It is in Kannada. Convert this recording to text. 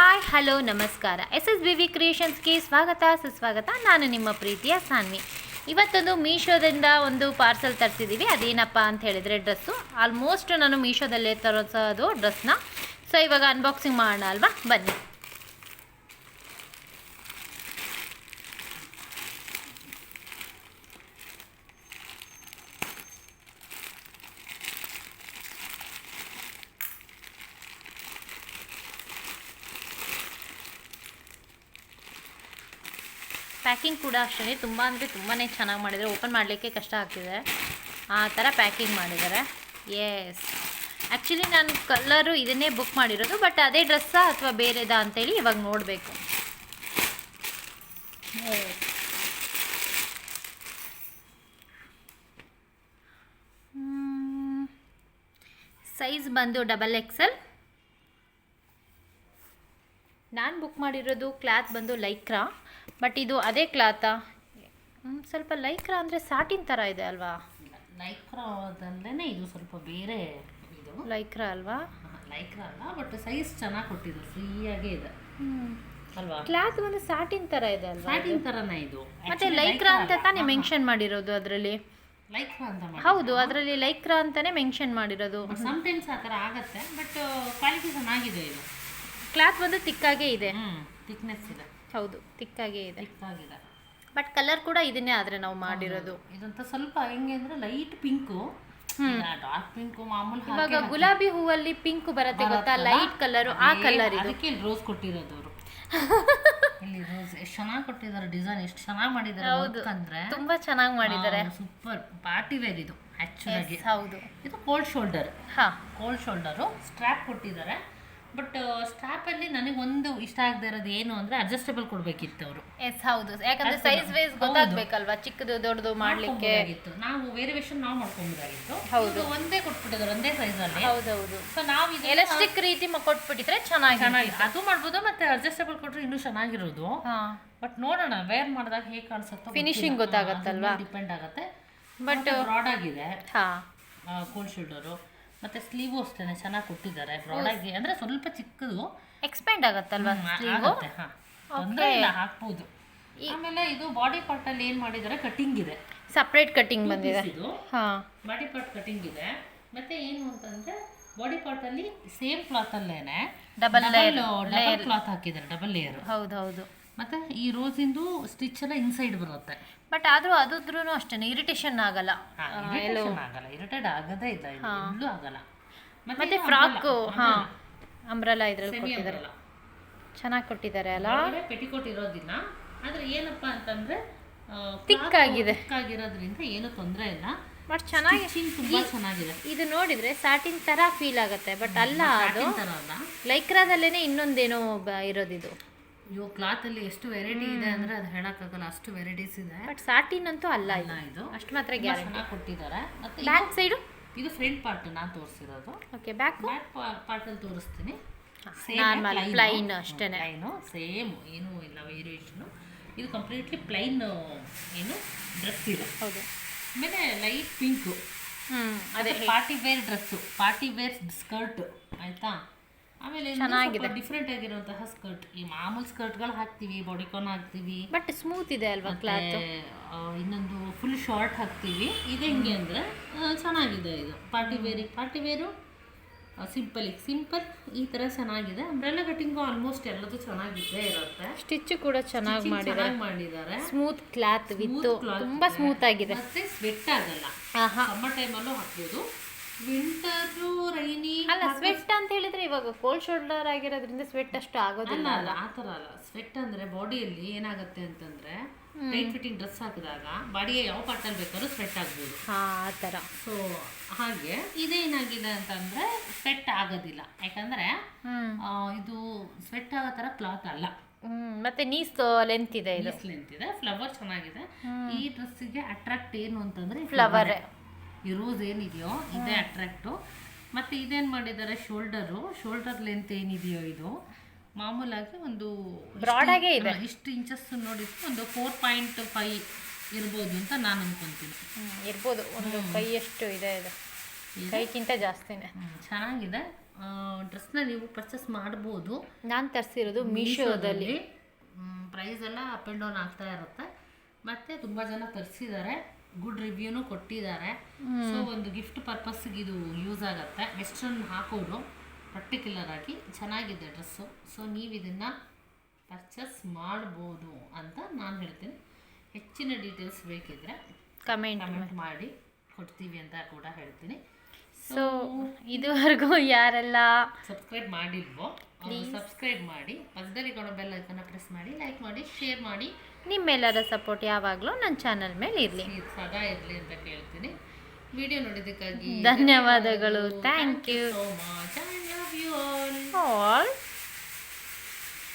ಹಾಯ್ ಹಲೋ ನಮಸ್ಕಾರ SSBV ಕ್ರಿಯೇಷನ್ಸ್ಗೆ ಸ್ವಾಗತ ಸುಸ್ವಾಗತ. ನಾನು ನಿಮ್ಮ ಪ್ರೀತಿಯ ಸಾನ್ವಿ. ಇವತ್ತೊಂದು ಮೀಶೋದಿಂದ ಒಂದು ಪಾರ್ಸಲ್ ತರಿಸಿದ್ದೀವಿ. ಅದೇನಪ್ಪ ಅಂತ ಹೇಳಿದರೆ ಡ್ರೆಸ್ಸು. ಆಲ್ಮೋಸ್ಟ್ ನಾನು ಮೀಶೋದಲ್ಲೇ ತರಿಸೋದು ಡ್ರೆಸ್ನ. ಸೊ ಇವಾಗ ಅನ್ಬಾಕ್ಸಿಂಗ್ ಮಾಡೋಣ ಅಲ್ವಾ, ಬನ್ನಿ. ಪ್ಯಾಕಿಂಗ್ ಕೂಡ ಅಷ್ಟೇ ತುಂಬ ಅಂದರೆ ತುಂಬಾ ಚೆನ್ನಾಗಿ ಮಾಡಿದ್ದಾರೆ. ಓಪನ್ ಮಾಡಲಿಕ್ಕೆ ಕಷ್ಟ ಆಗ್ತಿದೆ, ಆ ಥರ ಪ್ಯಾಕಿಂಗ್ ಮಾಡಿದ್ದಾರೆ. ಎಸ್, ಆ್ಯಕ್ಚುಲಿ ನಾನು ಕಲರು ಇದನ್ನೇ ಬುಕ್ ಮಾಡಿರೋದು, ಬಟ್ ಅದೇ ಡ್ರೆಸ್ಸಾ ಅಥವಾ ಬೇರೆದಾ ಅಂತೇಳಿ ಇವಾಗ ನೋಡಬೇಕು. ಸೈಜ್ ಬಂದು XXL. ನಾನು ಬುಕ್ ಮಾಡಿರೋದು ಕ್ಲಾತ್ ಬಂದು ಲೈಕ್ರಾ, ಬಟ್ ಇದು ಅದೇ ಕ್ಲಾತಾ? ಸ್ವಲ್ಪ ಲೈಕ್ರಾ ಅಂದರೆ ಸಾಟಿನ್ ಥರ ಇದೆ ಅಲ್ವಾ? ಲೈಕ್ರಾದಲ್ಲೇ ಇದು ಸ್ವಲ್ಪ ಬೇರೆ. ಇದು ಲೈಕ್ರಾ ಅಲ್ವಾ? ಲೈಕ್ರಾ ಅಲ್ಲ, ಬಟ್ ಸೈಜ್ ಚೆನ್ನಾಗಿ ಕೊಟ್ಟಿದ್ದು, ಫ್ರೀಯಾಗೇ ಇದೆ ಅಲ್ವಾ? ಕ್ಲಾತ್ ಬಂದು ಸಾಟಿನ್ ಥರ ಇದೆ ಅಲ್ವಾ? ಸಾಟಿನ್ ಥರನೇ ಇದು. ಮತ್ತೆ ಲೈಕ್ರಾ ಅಂತ ತಾನೇ ಮೆನ್ಷನ್ ಮಾಡಿರೋದು ಅದರಲ್ಲಿ? ಲೈಕ್ರಾ ಅಂತ ಹೌದು, ಅದರಲ್ಲಿ ಲೈಕ್ರಾ ಅಂತಾನೆ ಮೆನ್ಷನ್ ಮಾಡಿರೋದು. ಸಮ್ಟೈಮ್ಸ್ ಆ ಥರ ಆಗುತ್ತೆ, ಬಟ್ ಕ್ವಾಲಿಟಿ ಚೆನ್ನಾಗಿದೆ. ಇದು ಕ್ಲಾತ್ ಬಂದು ತಿಕ್ಕಾಗೇ ಇದೆ, ಥಿಕ್ನೆಸ್ ಇದೆ. ಹೌದು, ತಿಕ್ಕಾಗೇ ಇದೆ. ತಿಕ್ಕಾಗಿದೆ, ಬಟ್ ಕಲರ್ ಕೂಡ ಇದನ್ನೇ ಆದರೆ ನಾವು ಮಾಡಿರೋದು. ಇದಂತ ಸ್ವಲ್ಪ ಹೆಂಗೆ ಅಂದರೆ ಲೈಟ್ ಪಿಂಕು, ಡಾರ್ಕ್ ಪಿಂಕು ಮಾಮೂಲಿ. ಇವಾಗ ಗುಲಾಬಿ ಹೂವಲ್ಲಿ ಪಿಂಕ್ ಬರುತ್ತೆ ಗೊತ್ತಾ, ಲೈಟ್ ಕಲರು, ಆ ಕಲರ್ ಇದು. ಅದಕ್ಕೆ ರೋಸ್ ಕೊಟ್ಟಿರೋದು ಅವರು. ಇಲ್ಲಿ ರೋಸ್ ಎಷ್ಟು ಚೆನ್ನಾಗಿ ಕೊಟ್ಟಿದ್ದಾರೆ, ಡಿಸೈನ್ ಎಷ್ಟು ಚೆನ್ನಾಗಿ ಮಾಡಿದ್ದಾರೆ. ಅಂದ್ರೆ ತುಂಬಾ ಚೆನ್ನಾಗಿ ಮಾಡಿದ್ದಾರೆ. ಸೂಪರ್ ಪಾರ್ಟಿ ವೇರ್ ಇದು ಆಕ್ಚುಲಿ. ಹೌದು, ಇದು cold shoulder. Cold shoulder strap ಕೊಟ್ಟಿದ್ದಾರೆ. ಬಟ್ ಸ್ಟ್ರಾಪಲ್ಲಿ ನನಗೊಂದು ಇಷ್ಟ ಆಗದೆ ಇರೋದು ಏನು ಅಂದರೆ ಅಡ್ಜಸ್ಟಬಲ್ ಕೊಡಬೇಕಿತ್ತು ಅವರು. ಎಸ್, ಹೌದು, ಯಾಕಂದ್ರೆ ಸೈಜ್ ವೈಸ್ ಗೊತ್ತಾಗಬೇಕಲ್ವಾ, ಚಿಕ್ಕದು ದೊಡ್ಡದು ಮಾಡಲಿಕ್ಕೆ. ನಾವು ವೇರಿಯೇಷನ್ ನಾವು ಮಾಡ್ಕೊಂಡ್ಬಿಡಾಗಿತ್ತು. ಹೌದು, ಒಂದೇ ಕೊಟ್ಬಿಟ್ಟಿದ್ದಾರೆ, ಒಂದೇ ಸೈಜಲ್ಲಿ. ಹೌದೌದು. ಸೊ ನಾವು ಎಲಾಸ್ಟಿಕ್ ರೀತಿ ಕೊಟ್ಬಿಟ್ಟಿದ್ರೆ ಚೆನ್ನಾಗಿ ಅದು ಮಾಡ್ಬೋದು, ಮತ್ತೆ ಅಡ್ಜಸ್ಟಬಲ್ ಕೊಟ್ಟರೆ ಇನ್ನೂ ಚೆನ್ನಾಗಿರೋದು. ಬಟ್ ನೋಡೋಣ ವೇರ್ ಮಾಡಿದಾಗ ಹೇಗೆ ಕಾಣಿಸುತ್ತೋ, ಫಿನಿಶಿಂಗ್ ಗೊತ್ತಾಗತ್ತಲ್ವಾ, ಡಿಪೆಂಡ್ ಆಗುತ್ತೆ. ಬಟ್ ಬ್ರಾಡ್ ಆಗಿದೆ ಕೋಲ್ಡ್ ಶೋಲ್ಡರು. ಮತ್ತು ಸ್ಲೀವು ಅಷ್ಟೇ ಚೆನ್ನಾಗಿ ಕೊಟ್ಟಿದ್ದಾರೆ. ಬ್ರಾಡಾಗಿ ಅಂದರೆ ಸ್ವಲ್ಪ ಚಿಕ್ಕದು, ಎಕ್ಸ್ಪೆಂಡ್ ಆಗುತ್ತಲ್ವಾ ಸ್ಲೀವು. ತೊಂದರೆ ಇಲ್ಲ, ಹಾಕ್ಬೋದು. ಆಮೇಲೆ ಇದು ಬಾಡಿ ಪಾರ್ಟಲ್ಲಿ ಏನು ಮಾಡಿದ್ದಾರೆ, ಕಟಿಂಗ್ ಇದೆ, ಸಪ್ರೇಟ್ ಕಟಿಂಗ್ ಬಂದಿದೆ. ಇದು ಬಾಡಿ ಪಾರ್ಟ್ ಕಟಿಂಗ್ ಇದೆ. ಮತ್ತೆ ಏನು ಅಂತಂದರೆ ಬಾಡಿ ಪಾರ್ಟಲ್ಲಿ ಸೇಮ್ ಕ್ಲಾತಲ್ಲೇನೆ ಡಬಲ್ ಕ್ಲಾತ್ ಹಾಕಿದ್ದಾರೆ, ಡಬಲ್ ಲೇಯರ್. ಹೌದೌದು. ಮತ್ತು ಈ ರೋಸಿಂದು ಸ್ಟಿಚ್ ಎಲ್ಲ ಇನ್ಸೈಡ್ ಬರುತ್ತೆ. ಬಟ್ ಆದರೂ ಅದ್ರೂ ಅಷ್ಟೇ ಇರಿಟೇಷನ್ ಆಗಲ್ಲ, ಇರಿಟೇಟ್ ಆಗೋದೇ ಇಲ್ಲ, ಎಲ್ಲೂ ಆಗಲ್ಲ. ಮತ್ತೆ ಫ್ರಾಕು ಅಂಬ್ರೆಲಾ ಇದ್ರಲ್ಲಿ ಕೊಟ್ಟಿದ್ದಾರೆ, ಚೆನ್ನಾಗಿ ಕೊಟ್ಟಿದ್ದಾರೆ ಅಲ್ಲ. ಪೆಟಿಕೋಟ್ ಇರೋದಿಲ್ಲ, ಆದರೆ ಏನಪ್ಪ ಅಂತಂದ್ರೆ ತಿಕ್ಕಾಗಿರೋದ್ರಿಂದ ಏನು ತೊಂದರೆ ಇಲ್ಲ. ಬಟ್ ಚೆನ್ನಾಗಿ, ತುಂಬಾ ಚೆನ್ನಾಗಿದೆ. ಇದು ನೋಡಿದ್ರೆ ಸ್ಯಾಟಿನ್ ತರ ಫೀಲ್ ಆಗುತ್ತೆ, ಬಟ್ ಅಲ್ಲ, ಅದು ಲೈಕ್ರಾದಲ್ಲೇನೆ ಇನ್ನೊಂದೇನೋ ಇರೋದಿದು. ಇವು ಕ್ಲಾತಲ್ಲಿ ಎಷ್ಟು ವೆರೈಟಿ ಇದೆ ಅಂದರೆ ಅದು ಹೇಳೋಕ್ಕಾಗಲ್ಲ, ಅಷ್ಟು ವೆರೈಟೀಸ್ ಇದೆ. ಬಟ್ ಸಾಟಿನ್ ಅಂತೂ ಅಲ್ಲ ಇದು, ಅಷ್ಟು ಮಾತ್ರ ಗ್ಯಾರಂಟಿ ಕೊಟ್ಟಿದ್ದಾರೆ. ಮತ್ತು ಬ್ಯಾಕ್ ಸೈಡು ಇದು ಫ್ರಂಟ್ ಪಾರ್ಟ್ ನಾನು ತೋರಿಸಿರೋದು. ಓಕೆ, ಬ್ಯಾಕ್ ಪಾರ್ಟಲ್ಲಿ ತೋರಿಸ್ತೀನಿ. ನಾರ್ಮಲ್ ಪ್ಲೈನ್ ಅಷ್ಟೇ, ಸೇಮ್ ಏನೂ ಇಲ್ಲ ವೇರಿಯೇಷನು. ಇದು ಕಂಪ್ಲೀಟ್ಲಿ ಪ್ಲೈನ್ ಏನು ಡ್ರೆಸ್ ಇದೆ. ಹೌದು. ಆಮೇಲೆ ಲೈಟ್ ಪಿಂಕು, ಅದೇ party wear dress, party wear skirt ಆಯಿತಾ. ಆಮೇಲೆ ಚೆನ್ನಾಗಿದೆ, ಡಿಫ್ರೆಂಟ್ ಆಗಿರುವಂತಹ ಸ್ಕರ್ಟ್. ಈ ಮಾಮೂಲಿ ಸ್ಕರ್ಟ್ಗಳು ಹಾಕ್ತೀವಿ, ಬಾಡಿಕಾನ್ ಹಾಕ್ತೀವಿ, ಬಟ್ ಸ್ಮೂತ್ ಇದೆ ಅಲ್ವಾ ಕ್ಲಾತ್. ಇನ್ನೊಂದು ಫುಲ್ ಶಾರ್ಟ್ ಹಾಕ್ತೀವಿ. ಇದು ಹೆಂಗೆ ಅಂದರೆ ಚೆನ್ನಾಗಿದೆ. ಇದು ಪಾರ್ಟಿ ವೇರು ಸಿಂಪಲ್ ಈ ಥರ ಚೆನ್ನಾಗಿದೆ. ಅಂಬ್ರೆಲಾ ಕಟಿಂಗು ಆಲ್ಮೋಸ್ಟ್ ಎಲ್ಲದೂ ಚೆನ್ನಾಗಿದ್ದೇ ಇರುತ್ತೆ. ಸ್ಟಿಚ್ ಕೂಡ ಚೆನ್ನಾಗಿ ಮಾಡಿದ್ದಾರೆ. ಸ್ಮೂತ್ ಕ್ಲಾತ್ ವಿತ್ ತುಂಬಾ ಸ್ಮೂತ್ ಆಗಿದೆ, ಮತ್ತೆ ಸ್ವೆಟ್ ಆಗಲ್ಲ. ಸಮ್ಮರ್ ಟೈಮಲ್ಲೂ ಹಾಕ್ಬೋದು, ವಿಂಟರು ರೈನಿ ಅಲ್ಲ. ಸ್ವೆಟ್ ಅಂತ ಹೇಳಿದ್ರೆ ಇವಾಗ ಕೋಲ್ಡ್ ಶೋಲ್ಡರ್ ಆಗಿರೋದ್ರಿಂದ ಸ್ವೆಟ್ ಅಷ್ಟು ಆಗೋದಿಲ್ಲ ಅಲ್ಲ, ಆ ಥರ ಅಲ್ಲ. ಸ್ವೆಟ್ ಅಂದರೆ ಬಾಡಿಯಲ್ಲಿ ಏನಾಗುತ್ತೆ ಅಂತಂದರೆ ಟೈಟ್ ಫಿಟ್ಟಿಂಗ್ ಡ್ರೆಸ್ ಹಾಕಿದಾಗ ಬಾಡಿಗೆ ಯಾವ ಪಾರ್ಟಲ್ಲಿ ಬೇಕಾದ್ರೂ ಸ್ವೆಟ್ ಆಗ್ಬೋದು, ಆ ಥರ. ಸೊ ಹಾಗೆ ಇದೇನಾಗಿದೆ ಅಂತಂದರೆ ಸ್ವೆಟ್ ಆಗೋದಿಲ್ಲ, ಯಾಕಂದರೆ ಇದು ಸ್ವೆಟ್ ಆಗೋ ಥರ ಕ್ಲಾತ್ ಅಲ್ಲ. ಮತ್ತೆ ನೀಸ್ ಲೆಂತ್ ಇದೆ, ಇದು ಲೆಂತ್ ಇದೆ. ಫ್ಲವರ್ ಚೆನ್ನಾಗಿದೆ. ಈ ಡ್ರೆಸ್ಸಿಗೆ ಅಟ್ರಾಕ್ಟ್ ಏನು ಅಂತಂದರೆ ಫ್ಲವರ್. ಈ ರೋಸ್ ಏನಿದೆಯೋ ಇದೇ ಅಟ್ರಾಕ್ಟು. ಮತ್ತು ಇದೇನು ಮಾಡಿದ್ದಾರೆ, ಶೋಲ್ಡರ್ ಲೆಂತ್ ಏನಿದೆಯೋ ಇದು ಮಾಮೂಲಾಗಿ ಒಂದು ಬ್ರಾಡಾಗೇ ಇದೆ. ಇಷ್ಟು ಇಂಚಸ್ ನೋಡಿದ್ರೆ ಒಂದು 4.5 ಇರ್ಬೋದು ಅಂತ ನಾನು ಅನ್ಕೊಂತೀನಿ. ಇರ್ಬೋದು, ಒಂದು ಕೈಯಷ್ಟು ಇದೆ, ಇದು ಕೈಗಿಂತ ಜಾಸ್ತಿನೇ ಚೆನ್ನಾಗಿದೆ. ಡ್ರೆಸ್ನ ನೀವು ಪರ್ಚೇಸ್ ಮಾಡ್ಬೋದು. ನಾನು ತರಿಸಿರೋದು ಮೀಶೋದಲ್ಲಿ. ಪ್ರೈಸ್ ಎಲ್ಲ ಅಪ್ ಆ್ಯಂಡ್ ಡೌನ್ ಆಗ್ತಾ ಇರುತ್ತೆ. ಮತ್ತು ತುಂಬ ಜನ ತರಿಸಿದ್ದಾರೆ, ಗುಡ್ ರಿವ್ಯೂನು ಕೊಟ್ಟಿದ್ದಾರೆ. ಸೊ ಒಂದು ಗಿಫ್ಟ್ ಪರ್ಪಸ್ಗೆ ಇದು ಯೂಸ್ ಆಗುತ್ತೆ. ವೆಸ್ಟರ್ನ್ ಹಾಕೋರು ಪರ್ಟಿಕ್ಯುಲರ್ ಆಗಿ ಚೆನ್ನಾಗಿದೆ ಡ್ರೆಸ್ಸು. ಸೊ ನೀವು ಇದನ್ನು ಪರ್ಚೇಸ್ ಮಾಡ್ಬೋದು ಅಂತ ನಾನು ಹೇಳ್ತೀನಿ. ಹೆಚ್ಚಿನ ಡೀಟೇಲ್ಸ್ ಬೇಕಿದ್ದರೆ ಕಮೆಂಟ್ ಮಾಡಿ ಕೊಡ್ತೀವಿ ಅಂತ ಕೂಡ ಹೇಳ್ತೀನಿ. ಸೊ ಇದುವರೆಗೂ ಯಾರೆಲ್ಲ ಸಬ್ಸ್ಕ್ರೈಬ್ ಮಾಡಿಲ್ವೋ ಅವರು ಸಬ್ಸ್ಕ್ರೈಬ್ ಮಾಡಿ, ಪಕ್ಕದಲ್ಲಿ ಕೊಡೋ ಬೆಲ್ ಐಕನ್ನ ಪ್ರೆಸ್ ಮಾಡಿ, ಲೈಕ್ ಮಾಡಿ, ಶೇರ್ ಮಾಡಿ. ನಿಮ್ಮೆಲ್ಲರ ಸಪೋರ್ಟ್ ಯಾವಾಗಲೂ ನನ್ನ ಚಾನಲ್ ಮೇಲೆ ಇರಲಿ, ಸದಾ ಇರಲಿ ಅಂತ ಕೇಳ್ತೀನಿ. ವಿಡಿಯೋ ನೋಡಿದ್ದಕ್ಕಾಗಿ ಧನ್ಯವಾದಗಳು. Thank you so much. I love you all. All